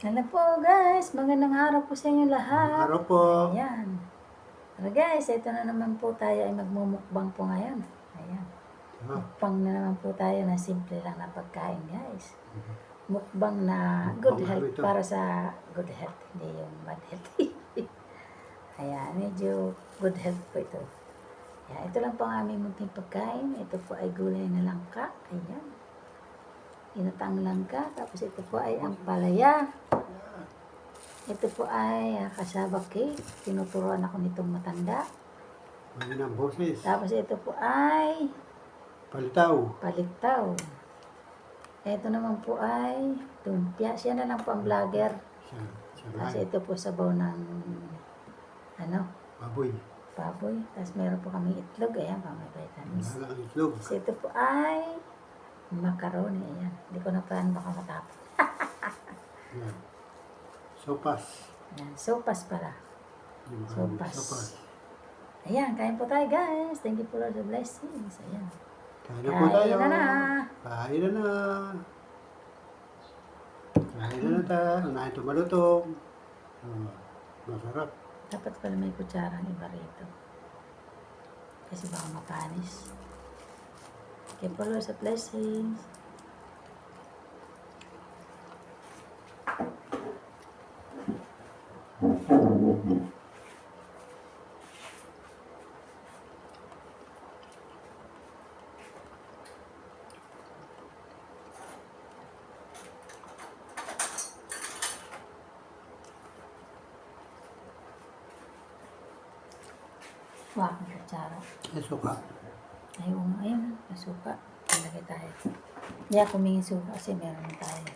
Hello po guys, magandang araw po sa inyo lahat. Araw po. Ayan. Pero guys, ito na naman po tayo ay magmumukbang po ngayon. Ayan. Mukbang na naman po tayo na simple lang na pagkain guys. Mukbang na good Mukbang health ito. para sa good health, hindi yung bad health. Ayan, medyo good health po ito. Ayan, ito lang po ang aming munting pagkain. Ito po ay gulay na langka. Ayan. Inatang langka. Tapos ito po ay ang palaya. Ito po ay kasabak cake. Tinuturuan ako nitong matanda. Mahinang boses. Tapos ito po ay Palitaw. paliktaw. Ito naman po ay lumpia. Siya na lang po ang vlogger. Tapos ito po sabaw ng Baboy. baboy. Tapos meron po kami itlog. Ayan, may vitamins. Wala ang itlog. Tapos ito po ay macaroni. Ayan. Hindi ko na plan baka matapos. Yan. Sopas. Ayan. Sopas pala. Sopas. Sopas. Ayan, kain po tayo guys. Thank you for all the blessings. Ayan. Kain na po tayo. Kain na na. Kain na na. Kain na na tayo. Unahin ito malutong. Masarap. Dapat pala may kutsara ni Barito. Kasi baka mapanis. Okay, follow sa blessings. Wah, may kutsara. May suka. Ayun, ayun, may suka. Malagay tayo. Hindi ako humingi suka kasi meron na tayo.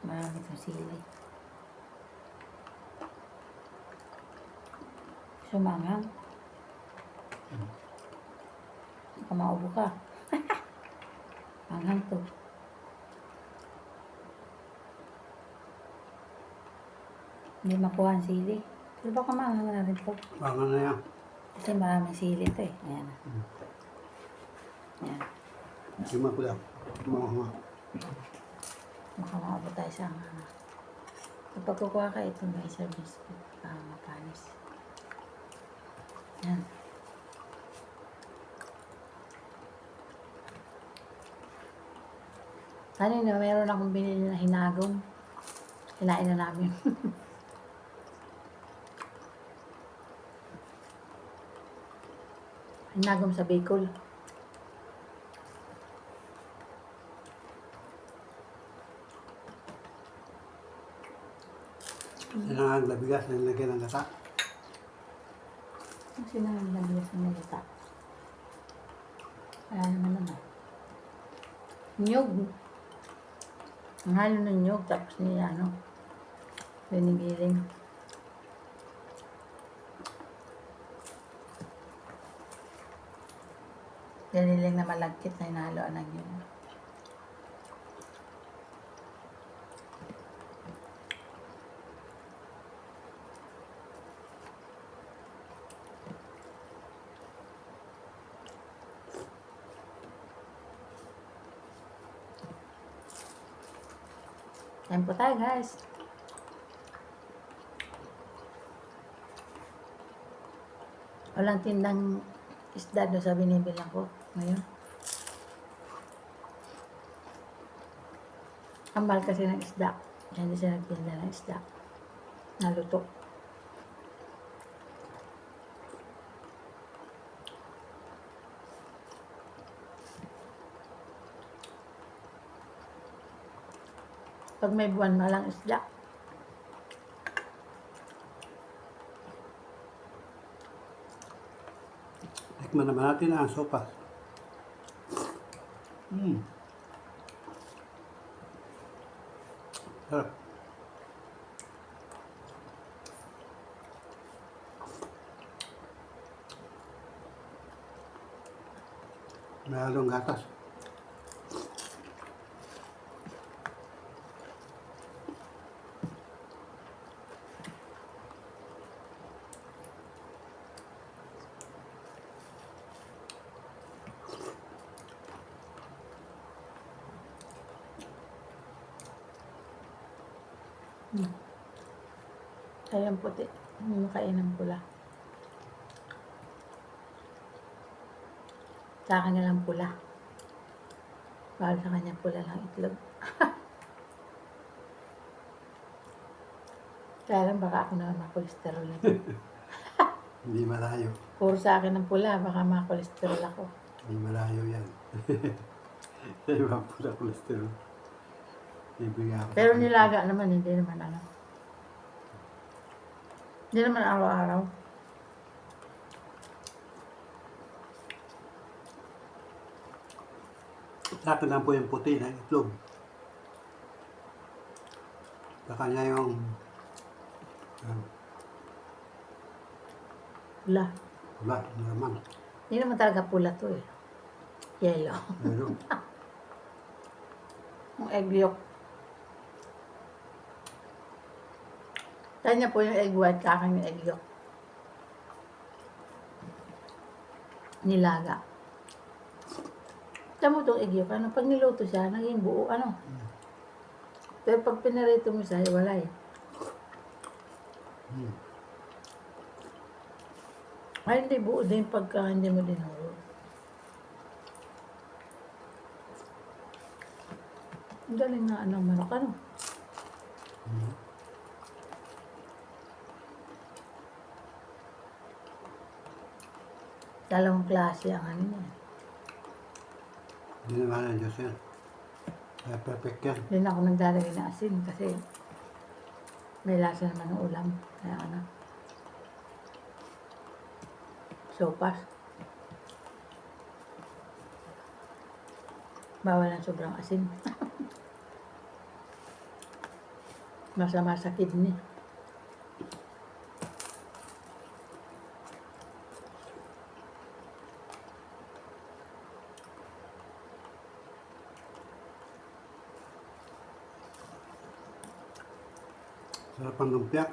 Marami itong sili. Sumanghang. Baka maubo ka. Manghang to. Hindi makuha ang sili. Pero baka manghang na rin to. Bangan na yan. Kasi maraming sili ito eh. Ayan. Ayan. Lima ko lang. Mga Baka maabot tayo sa kapag kukuha ka, ito may service po. Mapanis. Ayan. Kanina, meron akong binili na hinagong. Kinain na namin. Hinagong sa Bicol. sinangag na bigas na nilagyan ng gata. Ang sinahang lang sa nilita. Kaya naman. Nyug. Ang halo ng nyug. Tapos niya, binigiling. Giniling na malagkit na hinahaloan ng nyug. Kain po tayo guys. Walang tindang isda doon sa binibilang ko ngayon. Ang mahal kasi ng isda. Kaya hindi siya nagtinda ng isda. Naluto. Pag may buwan, malang isda. Tikman naman natin ang sopas. Sarap. May halong gatas. Hmm. Kaya puti. Hindi mo kainan pula. Sa akin na lang pula. Bawal sa kanya pula lang itlog. Kaya lang baka ako naman makolesterol na. Hindi malayo. Puro sa akin ng pula, baka makolesterol ako. Hindi malayo yan. Sa'yo ba po na cholesterol? Bibigyan ako. Pero nilaga naman, hindi naman ano. Hindi naman araw-araw. Sa akin lang po yung puti na itlog. Sa kanya yung Pula. wala, hindi naman. Hindi naman talaga pula to eh. Yellow. Pero, Yung egg yolk. Kanya po yung egg white, kakan yung egg yolk. Nilaga. Tama mo itong egg yolk, ano? Pag niluto siya, naging buo, ano? Pero pag pinarito mo siya, wala eh. Ay, hindi buo din pagka hindi mo dinuro. Ang galing nga anong manok, ano? Dalawang klase ang ano niya. hindi naman ang Diyos yan. Kaya perfect yan. Hindi na ako naglalagay ng asin kasi may lasa naman ng ulam. Kaya ano. Sopas. Bawal ang sobrang asin. Masama sa kidney. Sarap ang lumpia.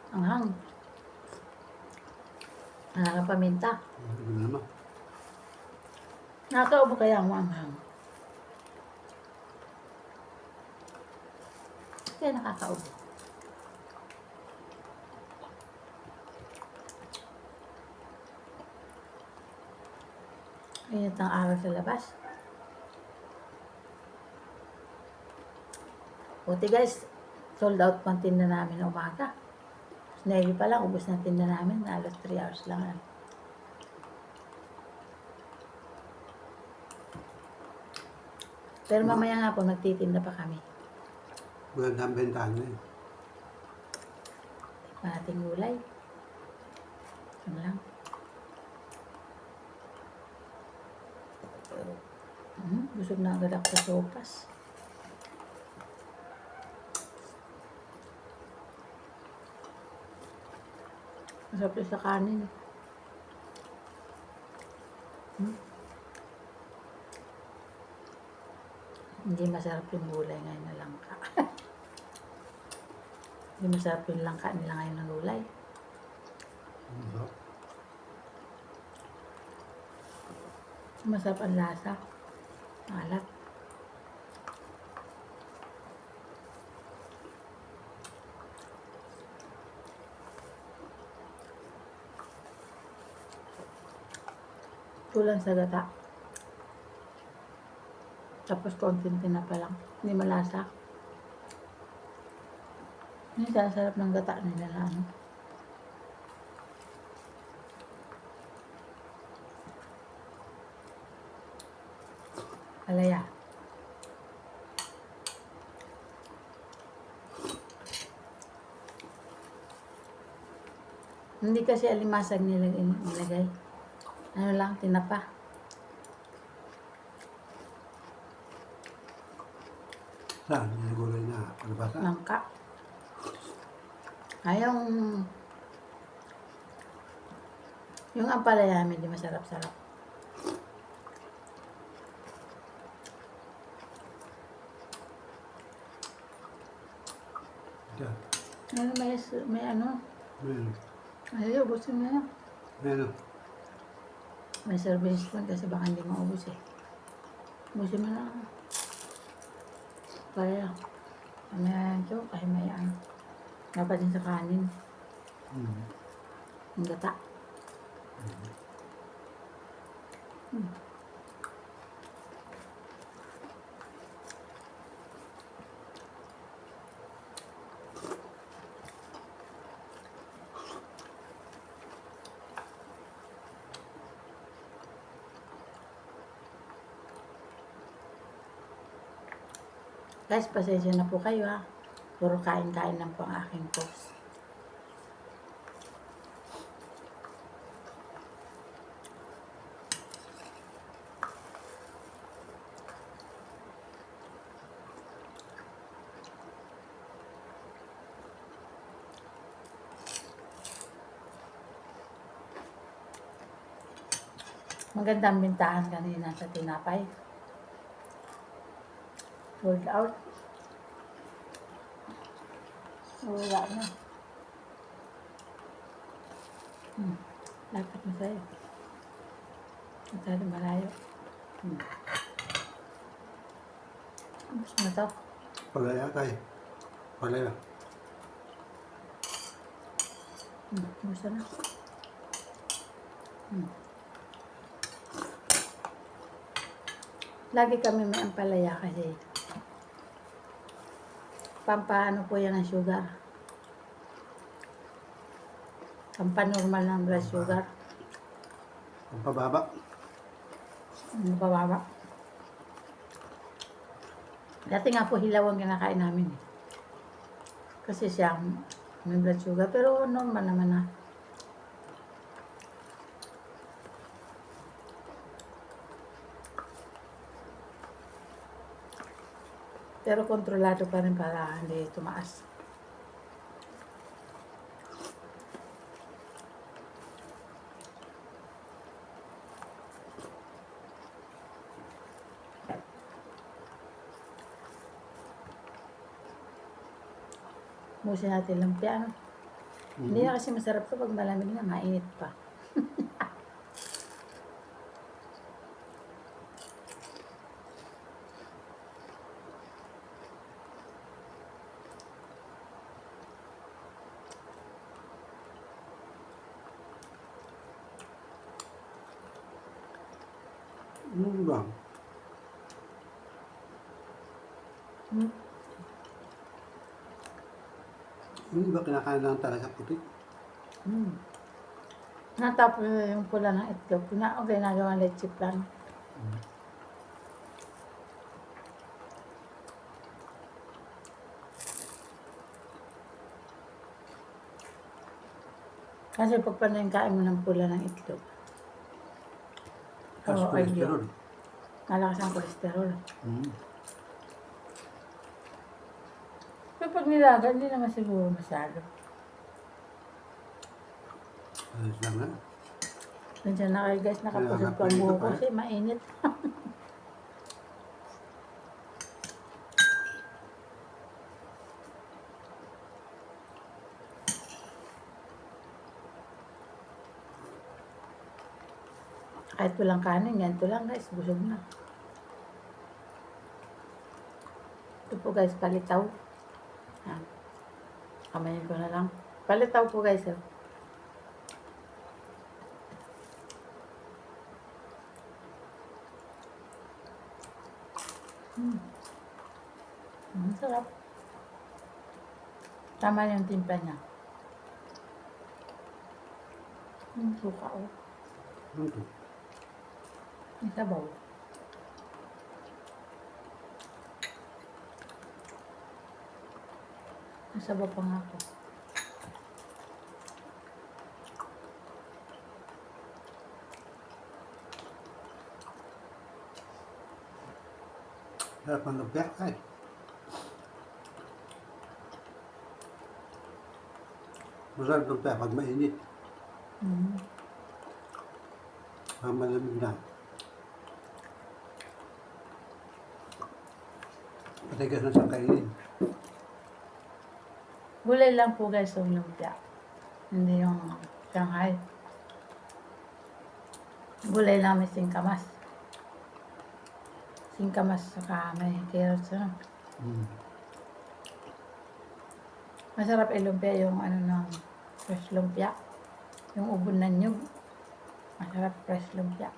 Ang hang. Ang paminta. Ano naman? Nakakaubo kaya ang anghang? Kaya nakakaubo. Init ang araw sa labas. Buti guys, sold out pang tinda namin na umaga. Navy pa lang, ubos na tinda namin. Alas 3 hours lang. Pero mamaya nga po, nagtitinda pa kami. Magandang bentahan na yun. Mating gulay. Ano lang. Busog na agad ako sa sopas. Masarap yung sa kanin. Hindi masarap yung gulay ngayon na langka. Hindi masarap yung langka nila ngayon ng gulay. Masarap ang lasa. Alat. Kulang sa gata. Tapos konting tinapa lang. Hindi malasa. Hindi sarap ng gata nila na ano. Alaya. Hindi kasi alimasag nilagay. Ano lang, tinapa. Saan? Yung gulay na kalabasa. Langka. Yung ampalaya medyo masarap-sarap. Yan. Ano, may ano, Meron. ay, ubusin mo na. Meron. May service spoon kasi baka hindi maubos eh. Ubusin mo na. Kaya, may ito, ay may ano. Dapat din sa kanin. Mm. Ang gata. Guys, pasensya na po kayo ha. Puro kain-kain lang po ang aking post. Magandang bintahan kanina sa tinapay. Sold out. Wala na. Dapat na sa'yo. Masyado malayo. Gusto mo to? Palaya tayo. Palaya. Gusto na. Lagi kami may ampalaya kasi pampaano po yan ang sugar. Pampanormal ng blood sugar. Ang pababa. Mababa. Dati nga po hilaw ang kinakain namin eh. Kasi siya may blood sugar. Pero normal naman na. Pero kontrolado pa rin para hindi tumaas. Busin natin lumpia, ano? Hindi na kasi masarap to pag malamig na, mainit pa. Ano ba? Hindi ba kinakain lang talaga puti? Natapos na yung pula ng itlog. Ginagawa leche plan. Kasi pag panayang mo ng pula ng itlog, As Oo, cholesterol. malakas ang kolesterol. Mm. Pero pag nilaga, hindi naman siguro masyado. Ayos lang na. Nandiyan na kayo guys, nakapusod ko ang Kaya buho nga, kasi mainit. Kahit walang kanin, ganito lang guys, busog na. Ito po guys, palitaw. Yan. Kamayin ko na lang. Palitaw po guys. Oh. Sarap. Tama yung timpla niya. Suka oh. Ano to? May sabaw. May sabaw pa nga ako. Sarap ng lumpia. Ay, masarap ng lumpia pag mainit. Mm. Pag malamig na. Patigas na siyang kainin. Gulay lang po guys yung lumpia. Hindi yung Shanghai. Gulay lang may singkamas. Singkamas saka may carrots. Ano? Mm. Masarap lumpia yung ano ng fresh lumpia. Yung ubon na nyug. Masarap fresh lumpia.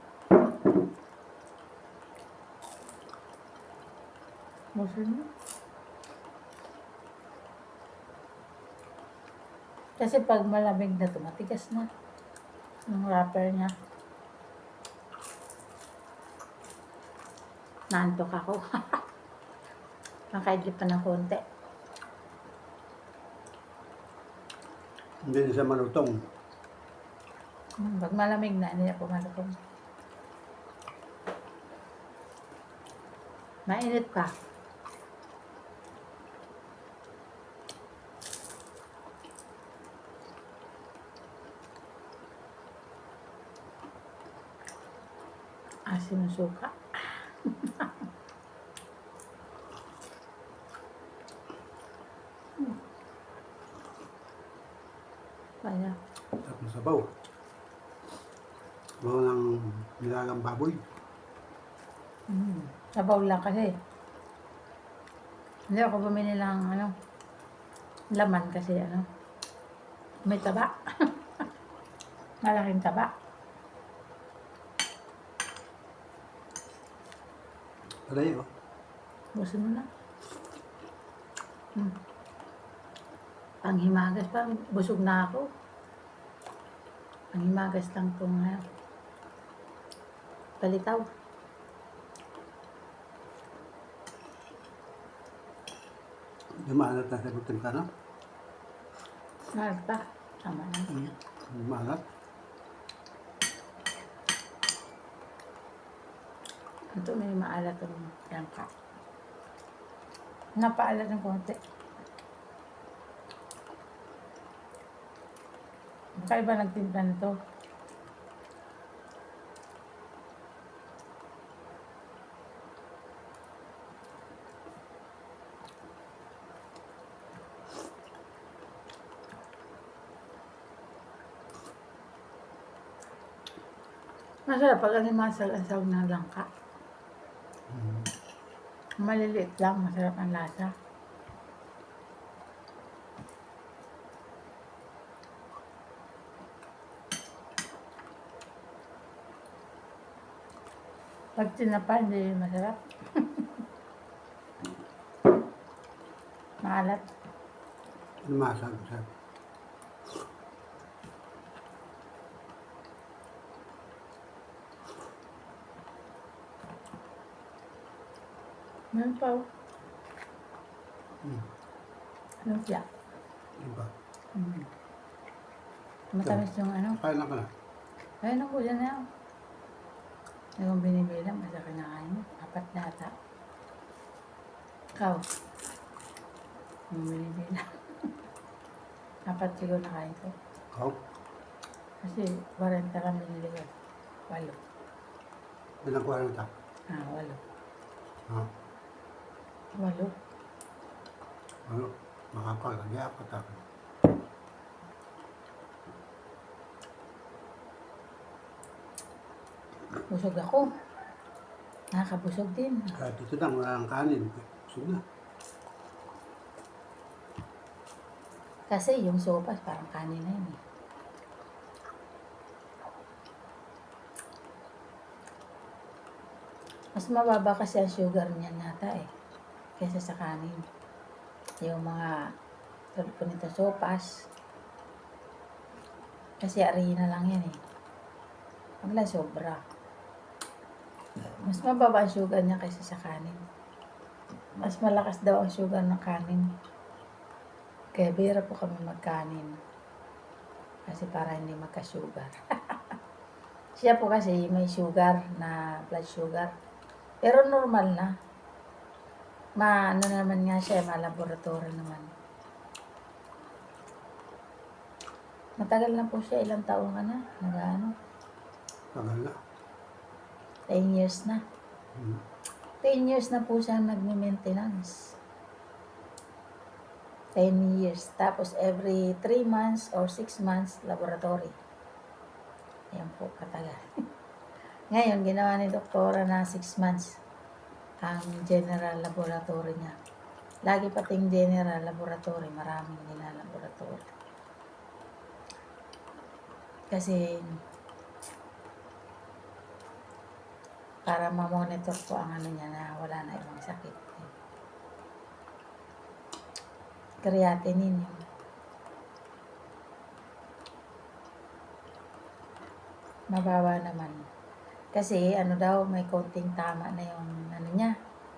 Gusto mo? Kasi pag malamig na to, matigas na. Yung wrapper niya. Naantok ako. Nakaidlip pa ng konti. Hindi na siya malutong. Pag malamig na, hindi na pumalutong. Mainit pa. Asin ng suka. Kaya, Sarap ng sabaw. Sabaw ng nilagang baboy. sabaw lang kasi. Hindi ako bumili ng ano, laman kasi ano, may taba. Malaking taba. Aray, oh. Gusto mo na. Panghimagas pa, busog na ako. Panghimagas lang itong palitaw. Maalat na sa butin ka, no? Mahal pa. Tama na. Maalat. Ito may maalat ang langka. Napaalat ng konti. Baka iba nagtimpla nito. Masarap pag alimasag-asag ng langka. Maliliit lang, masarap ang lasa. Pag tinapa, hindi masarap. Maalat. Lumasag siya. Meron pa oh. Ano siya? Diba? Matamis yung ano. Kain lang ka na. Ayun ako, dyan na. Yung binibilang, basta kinakain mo. 4 na ata. Ikaw. Yung binibilang. 4 siguro nakain ko. Oh, Kasi 40 lang binili ko. 8. bilang 40. 8. Ha? 8. Ano? Makapagagaya ako tapos. Busog ako. Nakakabusog din. Kahit ito lang, wala ng kanin. Busog na. Kasi yung sopas, parang kanin na yun eh. Mas mababa kasi ang sugar niyan nata eh. Kaysa sa kanin. Yung mga tulad po nito sopas. Kasi harina lang yan eh. Wala sobra. Mas mababa ang sugar niya kaysa sa kanin. Mas malakas daw ang sugar ng kanin. Kaya bira po kami magkanin. Kasi para hindi magka-sugar. Siya po kasi may sugar na blood sugar. Pero normal na. ano naman nga siya, malaboratory naman. Matagal na po siya, ilang taon ka na, nag-ano, Tagal na. 10 years na. Hmm. 10 years na po siya nagme-maintenance. 10 years. Tapos every 3 months or 6 months, laboratory. Ayan po, katagal. Ngayon, ginawa ni doktora na 6 months ang general laboratory niya. Lagi pating general laboratory, maraming nila laboratory. Kasi, para ma-monitor po ang ano niya na wala na ibang sakit. Creatinine yun. Mababa naman. Kasi ano daw, may konting tama na yung ano niya,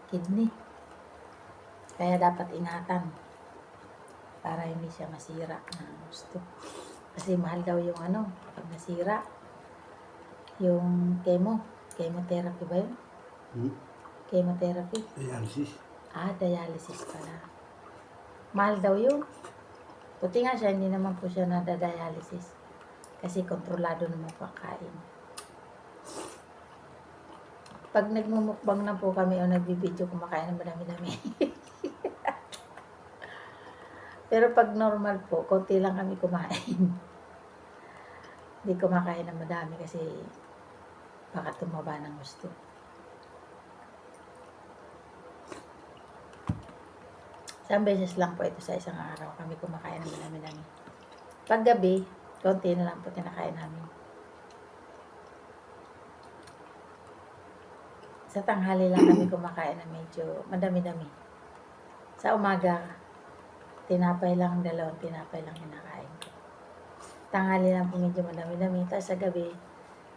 kidney. Kaya dapat ingatan para hindi siya masira na gusto. Kasi mahal daw yung ano, pag nasira, yung chemotherapy ba yun? Hmm? Chemotherapy. Dialysis. Dialysis pala. Mahal daw yun. Buti nga siya, hindi naman po siya nadadialysis. Kasi kontrolado naman po ang kain. Pag nagmumukbang na po kami o nagbibideo, kumakain ng madami-dami. Pero pag normal po, konti lang kami kumain. Hindi kumakain ng madami kasi baka tumaba ng gusto. Isang beses lang po ito sa isang araw kami kumakain ng madami-dami. Pag gabi, konti na lang po tinakain namin. Sa tanghali lang kami kumakain na medyo madami-dami. Sa umaga, tinapay lang, 2 tinapay lang kinakain ko. Tanghali lang po medyo madami-dami. Tapos sa gabi,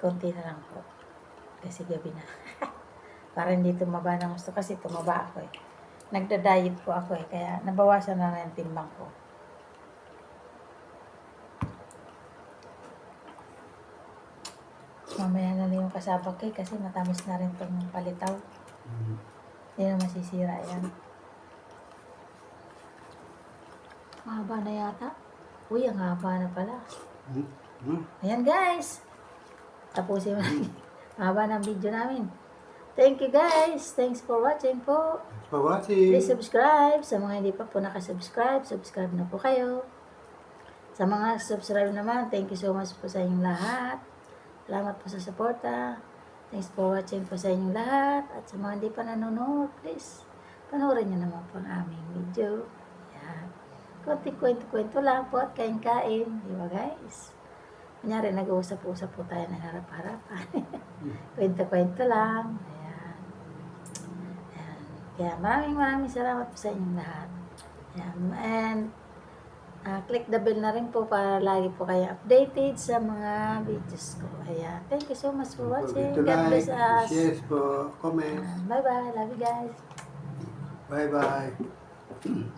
konti na lang po. Kasi gabi na. Para hindi tumaba ng gusto. Kasi tumaba ako eh. Nagda-diet po ako eh. Kaya nabawasan na yung timbang ko. Mamaya na lang yung kasabak eh. Kasi matamis na rin itong palitaw. Hmm. Hindi na masisira yan. Mahaba na yata. Uy, ang haba na pala. Hmm? Hmm? Ayan guys. Tapusin mo na. Mahaba ng video namin. Thank you guys. Thanks for watching po. Thanks for watching. Please subscribe. Sa mga hindi pa po nakasubscribe, subscribe na po kayo. Sa mga subscribe naman, thank you so much po sa inyong lahat. Salamat po sa suporta. Thanks for watching po sa inyong lahat. At sa mga hindi pa nanonood, please, panoorin nyo naman po ang aming video. Yan. Kunting kwento-kwento lang po at kain-kain. Di ba guys? Kunyari, nag-uusap-usap po tayo ng harap-harapan. Kwento-kwento lang. Ayan. Ayan. Kaya maraming salamat po sa inyong lahat. Ayan. And, click the bell na rin po para lagi po kayo updated sa mga videos ko. Ayan. Thank you so much for watching. Don't forget to God bless like, us. share po, comment. Bye-bye. Love you guys. Bye-bye.